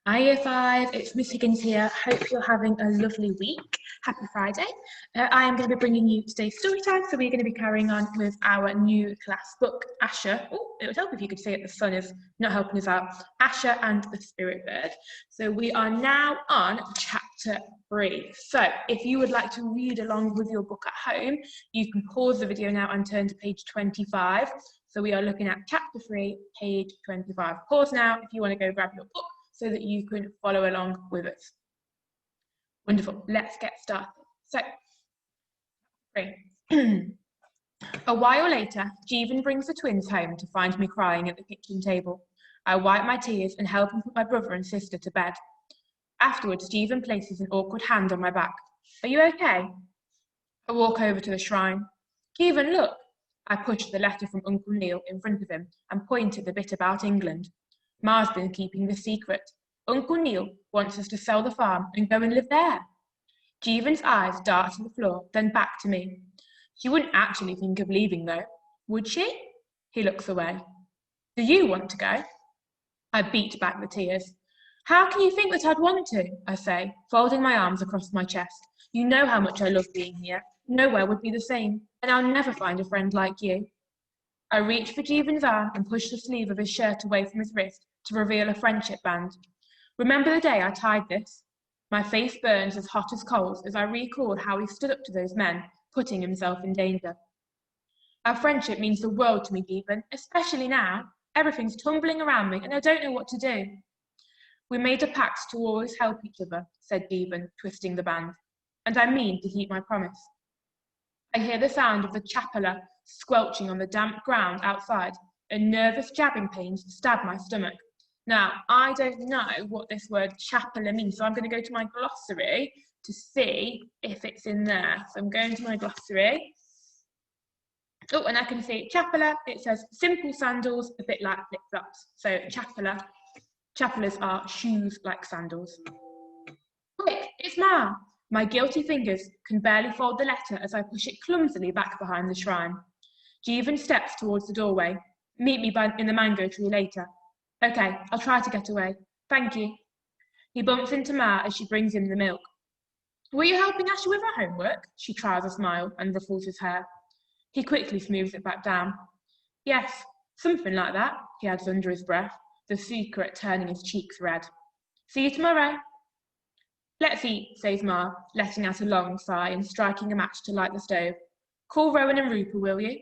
Hi Year 5, it's Miss Higgins here. Hope you're having a lovely week. Happy Friday. I am going to be bringing you today's story time, so we're going to be carrying on with our new class book, Asher. Oh, it would help if you could see it, the sun is not helping us out. Asher and the Spirit Bird. So we are now on chapter 3. So if you would like to read along with your book at home, you can pause the video now and turn to page 25. So we are looking at chapter 3, page 25. Pause now if you want to go grab your book, so that you can follow along with us. Wonderful, let's get started. So, a while later, Jeevan brings the twins home to find me crying at the kitchen table. I wipe my tears and help him put my brother and sister to bed. Afterwards, Jeevan places an awkward hand on my back. Are you okay? I walk over to the shrine. Jeevan, look. I push the letter from Uncle Neil in front of him and point at the bit about England. Ma's been keeping the secret. Uncle Neil wants us to sell the farm and go and live there. Jeevan's eyes dart to the floor, then back to me. She wouldn't actually think of leaving, though, would she? He looks away. Do you want to go? I beat back the tears. How can you think that I'd want to? I say, folding my arms across my chest. You know how much I love being here. Nowhere would be the same, and I'll never find a friend like you. I reach for Jeevan's arm and push the sleeve of his shirt away from his wrist to reveal a friendship band. Remember the day I tied this? My face burns as hot as coals as I recall how he stood up to those men, putting himself in danger. Our friendship means the world to me, Jeevan, especially now. Everything's tumbling around me and I don't know what to do. We made a pact to always help each other, said Jeevan, twisting the band, and I mean to keep my promise. I hear the sound of the chapeler squelching on the damp ground outside, and nervous jabbing pains stab my stomach. Now, I don't know what this word chapeler means, so I'm going to go to my glossary to see if it's in there. So I'm going to my glossary. Oh, and I can see chapeler, it says simple sandals, a bit like flip-flops. So chapelers are shoes like sandals. Quick, it's Ma! My guilty fingers can barely fold the letter as I push it clumsily back behind the shrine. Jeevan steps towards the doorway. Meet me in the mango tree later. Okay, I'll try to get away. Thank you. He bumps into Ma as she brings him the milk. Were you helping Asher with her homework? She tries a smile and ruffles his hair. He quickly smooths it back down. Yes, something like that, he adds under his breath, the secret turning his cheeks red. See you tomorrow. Let's eat, says Ma, letting out a long sigh and striking a match to light the stove. Call Rowan and Rupert, will you?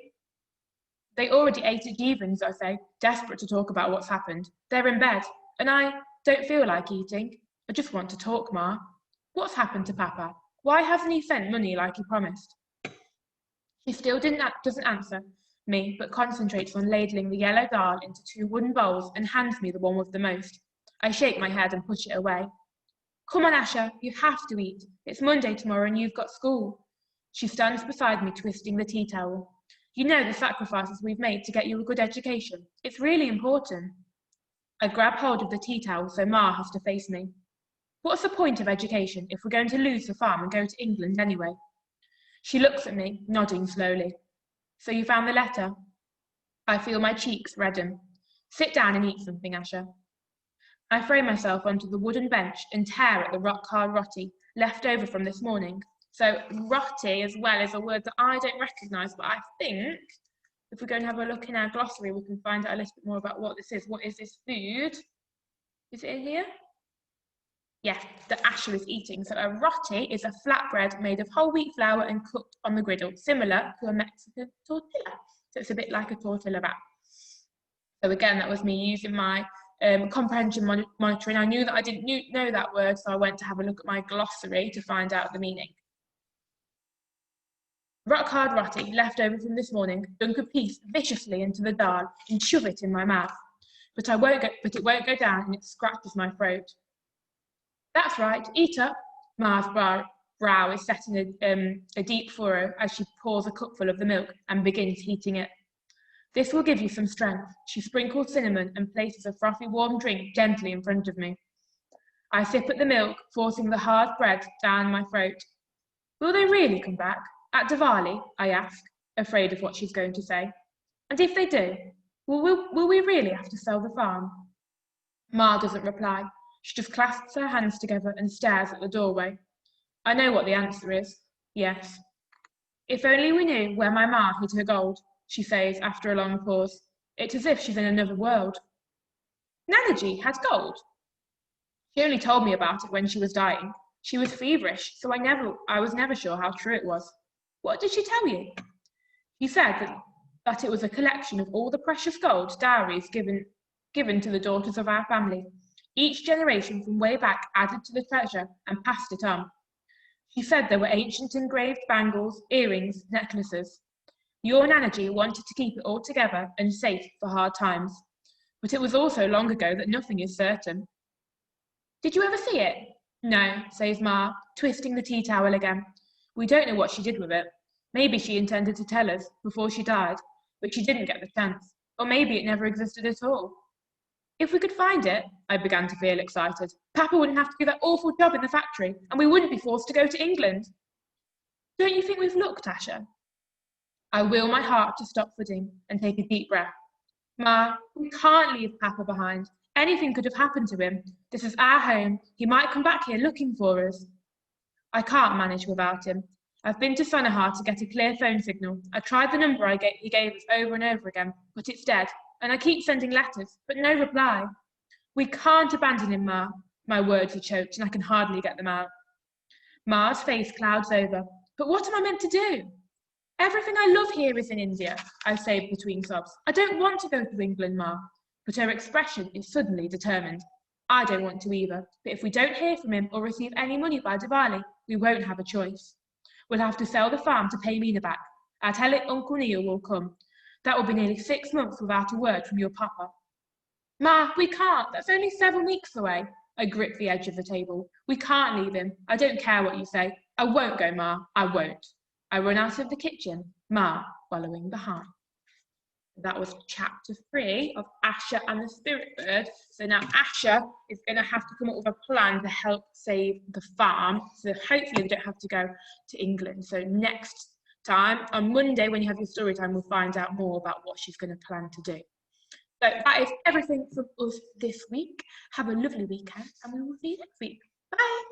They already ate at Jeevan's, I say, desperate to talk about what's happened. They're in bed, and I don't feel like eating. I just want to talk, Ma. What's happened to Papa? Why hasn't he sent money like he promised? She still doesn't answer me, but concentrates on ladling the yellow dal into 2 wooden bowls and hands me the one with the most. I shake my head and push it away. Come on, Asher, you have to eat. It's Monday tomorrow and you've got school. She stands beside me, twisting the tea towel. You know the sacrifices we've made to get you a good education. It's really important. I grab hold of the tea towel so Ma has to face me. What's the point of education if we're going to lose the farm and go to England anyway? She looks at me, nodding slowly. So you found the letter? I feel my cheeks redden. Sit down and eat something, Asher. I throw myself onto the wooden bench and tear at the rock-hard roti left over from this morning. So roti as well is a word that I don't recognise, but I think if we go and have a look in our glossary, we can find out a little bit more about what this is. What is this food? Is it in here? Yes, that Asher is eating. So a roti is a flatbread made of whole wheat flour and cooked on the griddle, similar to a Mexican tortilla. So it's a bit like a tortilla wrap. So again, that was me using my comprehension monitoring. I knew that I didn't know that word, so I went to have a look at my glossary to find out the meaning. Rock hard roti, left over from this morning, dunk a piece viciously into the dal and shove it in my mouth. But it won't go down and it scratches my throat. That's right, eat up. Ma's brow is set in a deep furrow as she pours a cupful of the milk and begins heating it. This will give you some strength. She sprinkles cinnamon and places a frothy warm drink gently in front of me. I sip at the milk, forcing the hard bread down my throat. Will they really come back? At Diwali? I ask, afraid of what she's going to say. And if they do, will we really have to sell the farm? Ma doesn't reply. She just clasps her hands together and stares at the doorway. I know what the answer is. Yes. If only we knew where my ma hid her gold, she says after a long pause. It's as if she's in another world. Nanaji had gold. She only told me about it when she was dying. She was feverish, so I was never sure how true it was. What did she tell you? She said that it was a collection of all the precious gold dowries given to the daughters of our family. Each generation from way back added to the treasure and passed it on. She said there were ancient engraved bangles, earrings, necklaces. Your Nanaji wanted to keep it all together and safe for hard times. But it was also long ago that nothing is certain. Did you ever see it? No, says Ma, twisting the tea towel again. We don't know what she did with it. Maybe she intended to tell us before she died, but she didn't get the chance. Or maybe it never existed at all. If we could find it, I began to feel excited. Papa wouldn't have to do that awful job in the factory, and we wouldn't be forced to go to England. Don't you think we've looked, Asha? I will my heart to stop thudding and take a deep breath. Ma, we can't leave Papa behind. Anything could have happened to him. This is our home. He might come back here looking for us. I can't manage without him. I've been to Sonahar to get a clear phone signal. I tried the number he gave us over and over again, but it's dead. And I keep sending letters, but no reply. We can't abandon him, Ma. My words are choked and I can hardly get them out. Ma's face clouds over. But what am I meant to do? Everything I love here is in India, I say between sobs. I don't want to go to England, Ma. But her expression is suddenly determined. I don't want to either, but if we don't hear from him or receive any money by Diwali, we won't have a choice. We'll have to sell the farm to pay Meena back. I tell it Uncle Neil will come. That will be nearly 6 months without a word from your papa. Ma, we can't. That's only 7 weeks away. I grip the edge of the table. We can't leave him. I don't care what you say. I won't go, Ma. I won't. I run out of the kitchen, Ma following behind. That was chapter 3 of Asha and the Spirit Bird. So now Asha is going to have to come up with a plan to help save the farm. So hopefully we don't have to go to England. So next time, on Monday, when you have your story time, we'll find out more about what she's going to plan to do. So that is everything from us this week. Have a lovely weekend and we will see you next week. Bye.